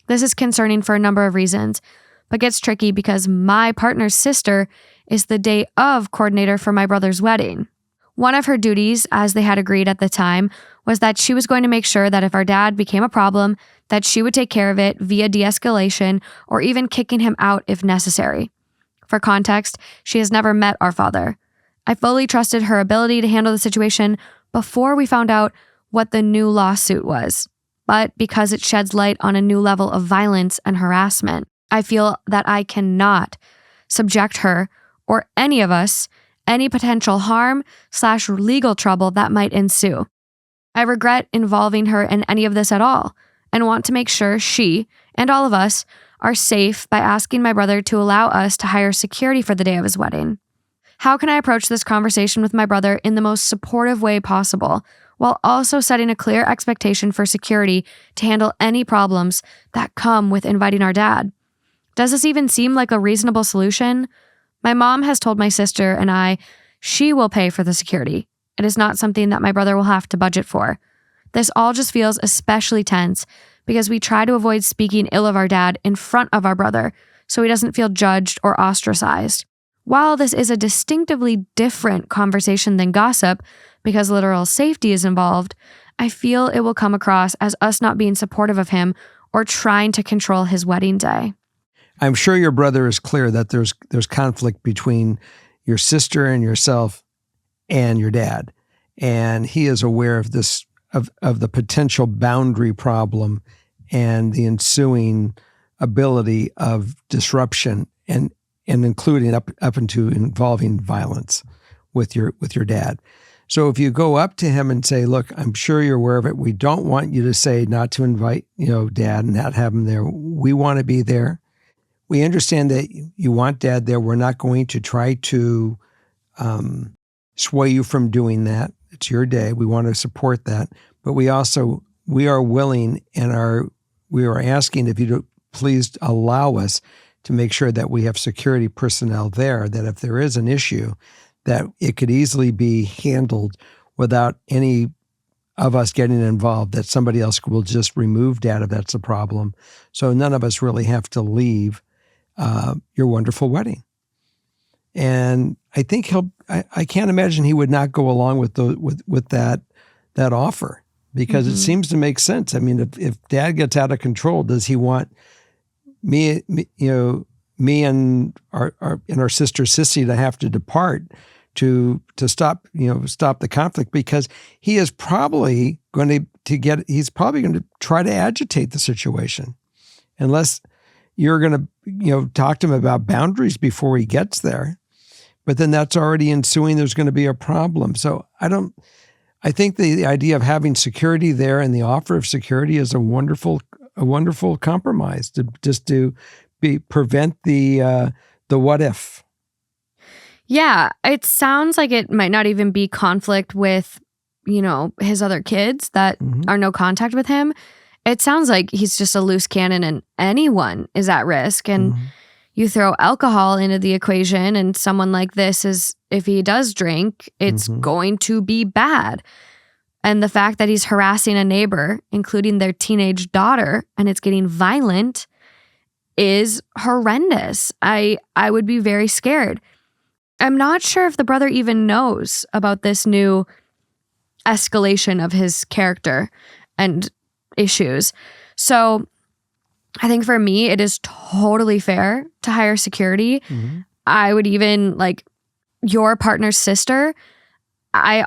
S2: This is concerning for a number of reasons, but gets tricky because my partner's sister is the day of coordinator for my brother's wedding. One of her duties, as they had agreed at the time, was that she was going to make sure that if our dad became a problem, that she would take care of it via de-escalation or even kicking him out if necessary. For context, she has never met our father. I fully trusted her ability to handle the situation before we found out what the new lawsuit was. But because it sheds light on a new level of violence and harassment, I feel that I cannot subject her or any of us any potential harm/legal trouble that might ensue. I regret involving her in any of this at all and want to make sure she and all of us are safe by asking my brother to allow us to hire security for the day of his wedding. How can I approach this conversation with my brother in the most supportive way possible, while also setting a clear expectation for security to handle any problems that come with inviting our dad? Does this even seem like a reasonable solution? My mom has told my sister and I she will pay for the security. It is not something that my brother will have to budget for. This all just feels especially tense because we try to avoid speaking ill of our dad in front of our brother so he doesn't feel judged or ostracized. While this is a distinctively different conversation than gossip because literal safety is involved, I feel it will come across as us not being supportive of him or trying to control his wedding day.
S1: I'm sure your brother is clear that there's conflict between your sister and yourself and your dad. And he is aware of this, of the potential boundary problem and the ensuing ability of disruption and including up into involving violence with your dad. So if you go up to him and say, look, I'm sure you're aware of it. We don't want you to say not to invite, dad and not have him there. We want to be there. We understand that you want dad there. We're not going to try to sway you from doing that. It's your day. We want to support that. But we are willing and we are asking if you to please allow us to make sure that we have security personnel there, that if there is an issue, that it could easily be handled without any of us getting involved, that somebody else will just remove dad if that's a problem. So none of us really have to leave your wonderful wedding. And I think I can't imagine he would not go along with that offer, because it seems to make sense. I mean, if dad gets out of control, does he want me and our sister Sissy to have to depart to stop the conflict, because he is probably going to try to agitate the situation, unless you're going to talk to him about boundaries before he gets there. But then that's already ensuing. There's going to be a problem. So I think the idea of having security there and the offer of security is a wonderful compromise to prevent the what if.
S2: Yeah, it sounds like it might not even be conflict with, his other kids that are no contact with him. It sounds like he's just a loose cannon and anyone is at risk. And you throw alcohol into the equation, and someone like this is, if he does drink, it's going to be bad. And the fact that he's harassing a neighbor, including their teenage daughter, and it's getting violent is horrendous. I would be very scared. I'm not sure if the brother even knows about this new escalation of his character and issues. So I think for me, it is totally fair to hire security. I would even, like, your partner's sister, I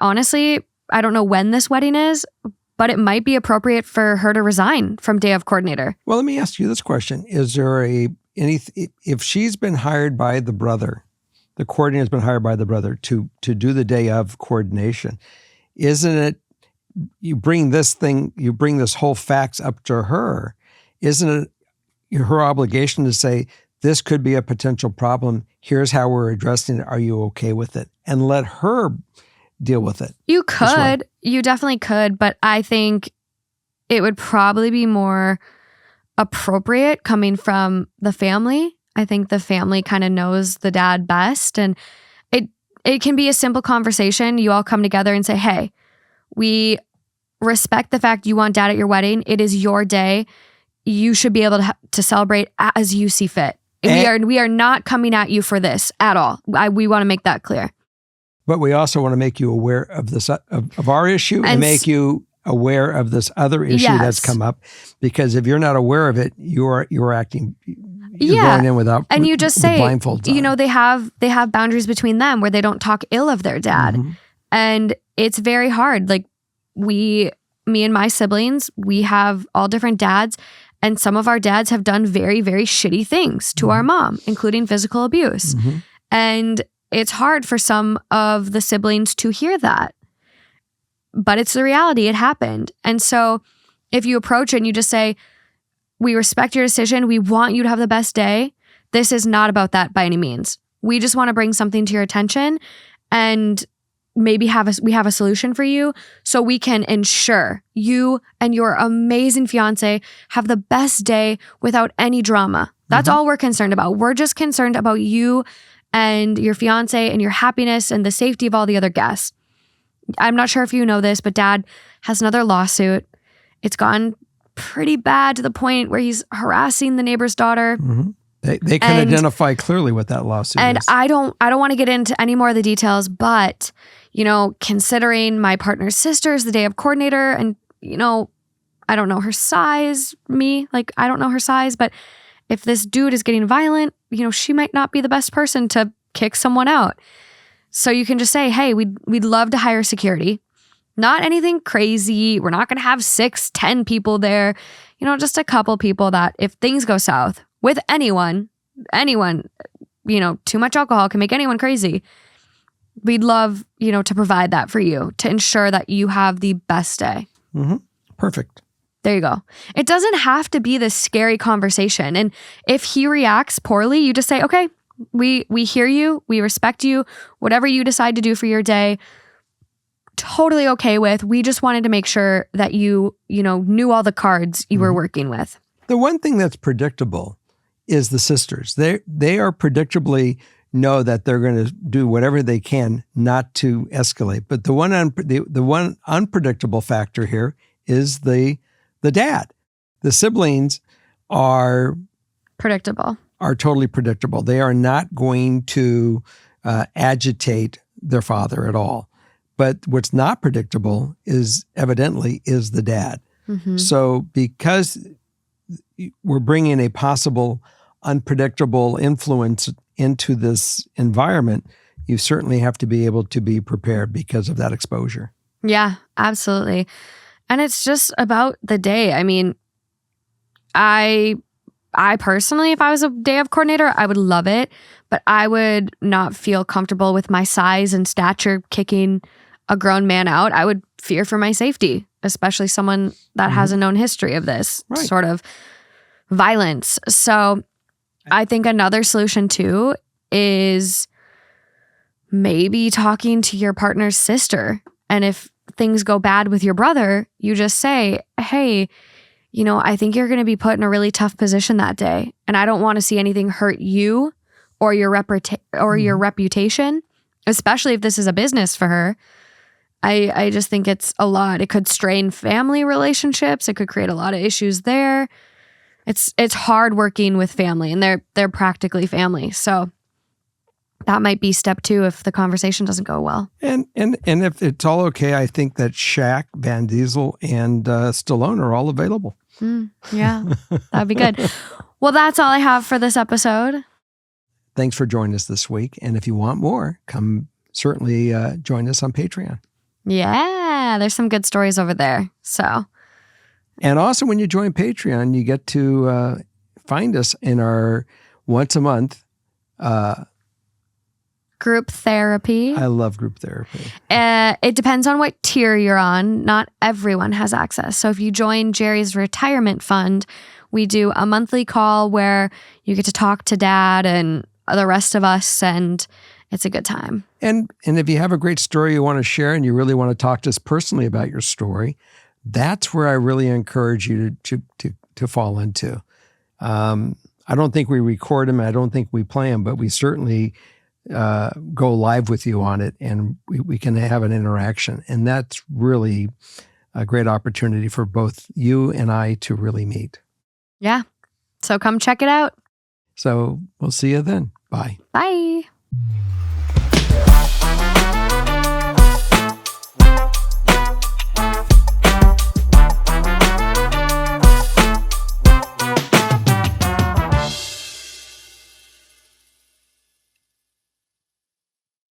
S2: don't know when this wedding is, but it might be appropriate for her to resign from day of coordinator.
S1: Well, let me ask you this question. Is there if she's been hired by the brother, the coordinator has been hired by the brother to do the day of coordination, isn't it, you bring this whole facts up to her, isn't it her obligation to say, this could be a potential problem, here's how we're addressing it, are you okay with it? And let her deal with it.
S2: You could. You definitely could. But I think it would probably be more appropriate coming from the family. I think the family kind of knows the dad best. And it can be a simple conversation. You all come together and say, hey, we respect the fact you want dad at your wedding. It is your day. You should be able to celebrate as you see fit. We are not coming at you for this at all. We want to make that clear.
S1: But we also want to make you aware of this of our issue and make you aware of this other issue that's come up. Because if you're not aware of it, you're acting. You're going in without. And you just say, blindfolds on.
S2: they have boundaries between them where they don't talk ill of their dad, and it's very hard. Like me and my siblings, we have all different dads, and some of our dads have done very, very shitty things to our mom, including physical abuse, and it's hard for some of the siblings to hear that. But it's the reality. It happened. And so if you approach it and you just say, we respect your decision. We want you to have the best day. This is not about that by any means. We just want to bring something to your attention and maybe we have a solution for you so we can ensure you and your amazing fiance have the best day without any drama. That's all we're concerned about. We're just concerned about you and your fiance and your happiness and the safety of all the other guests. I'm not sure if you know this, but dad has another lawsuit. It's gone pretty bad to the point where he's harassing the neighbor's daughter.
S1: They can identify clearly what that lawsuit is.
S2: I don't want to get into any more of the details, but considering my partner's sister is the day of coordinator, and I don't know her size. I don't know her size, but if this dude is getting violent, she might not be the best person to kick someone out. So you can just say, hey, we'd love to hire security. Not anything crazy. We're not going to have 6-10 people there. just a couple people that if things go south with anyone, too much alcohol can make anyone crazy. We'd love, to provide that for you to ensure that you have the best day.
S1: Mm-hmm. Perfect.
S2: There you go. It doesn't have to be this scary conversation. And if he reacts poorly, you just say, okay, we hear you. We respect you. Whatever you decide to do for your day, totally okay with. We just wanted to make sure that you knew all the cards you were working with.
S1: The one thing that's predictable is the sisters. They are predictably know that they're going to do whatever they can not to escalate. But the one unpredictable factor here is the dad. The siblings are
S2: predictable.
S1: Are totally predictable. They are not going to agitate their father at all. But what's not predictable is the dad.
S2: Mm-hmm.
S1: So because we're bringing a possible unpredictable influence into this environment, you certainly have to be able to be prepared because of that exposure.
S2: Yeah, absolutely. And it's just about the day. I mean, I personally, if I was a day of coordinator, I would love it, but I would not feel comfortable with my size and stature kicking a grown man out. I would fear for my safety, especially someone that has a known history of this sort of violence. So I think another solution too is maybe talking to your partner's sister. And if things go bad with your brother, you just say, hey, I think you're going to be put in a really tough position that day. And I don't want to see anything hurt you or your reputation, especially if this is a business for her. I just think it's a lot. It could strain family relationships. It could create a lot of issues there. It's hard working with family, and they're practically family. So that might be step 2 if the conversation doesn't go well.
S1: And if it's all okay, I think that Shaq, Van Diesel, and Stallone are all available.
S2: Yeah, that'd be good. Well, that's all I have for this episode.
S1: Thanks for joining us this week. And if you want more, come certainly join us on Patreon.
S2: Yeah, there's some good stories over there. So.
S1: And also when you join Patreon, you get to find us in our once a month
S2: group therapy.
S1: I love group therapy.
S2: It depends on what tier you're on. Not everyone has access. So if you join Jerry's retirement fund, we do a monthly call where you get to talk to Dad and the rest of us, and it's a good time. And
S1: if you have a great story you want to share and you really want to talk to us personally about your story, that's where I really encourage you to fall into. I don't think we record them. I don't think we play them, but we certainly go live with you on it, and we can have an interaction. And that's really a great opportunity for both you and I to really meet.
S2: Yeah. So come check it out.
S1: So we'll see you then. Bye.
S2: Bye.